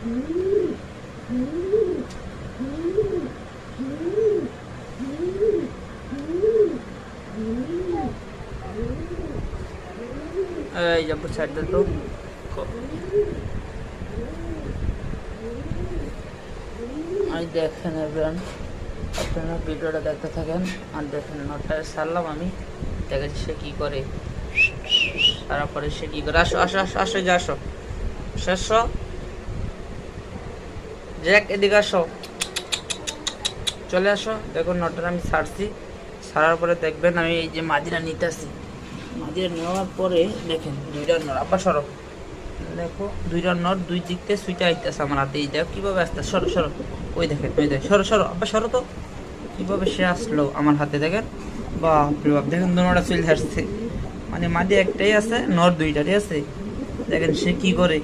এই যে সাইড তো আমি দেখেন এবার আপনারা ভিডিওটা দেখতে থাকেন আর দেখেন নটটা ছাড়লাম আমি, দেখেন সে কি করে, তারপরে সে কি করে। আসো আসো আসো আসো, যে আসো শেষ জ্যাক, এদিকে আসো, চলে আসো। দেখুন নটটা আমি ছাড়ছি, ছাড়ার পরে দেখবেন আমি এই যে মাদিরা নিতেছি, মাদিরা নেওয়ার পরে দেখেন দুইটা নট, আব্বা সরো, দেখো দুইটা নট দুই দিক থেকে সুইটা আইতেছে আমার হাতে, এই দেখো কীভাবে আসতে, সরো সরো, ওই দেখেন ওই দেখ, সরো সরো আব্বা সরো তো, কীভাবে সে আসলো আমার হাতে, দেখেন বাপরে বাপ, দেখেন দুটোটা চলে আসছে, মানে মাদি একটাই আছে নট দুইটারই আছে, দেখেন সে কি করে।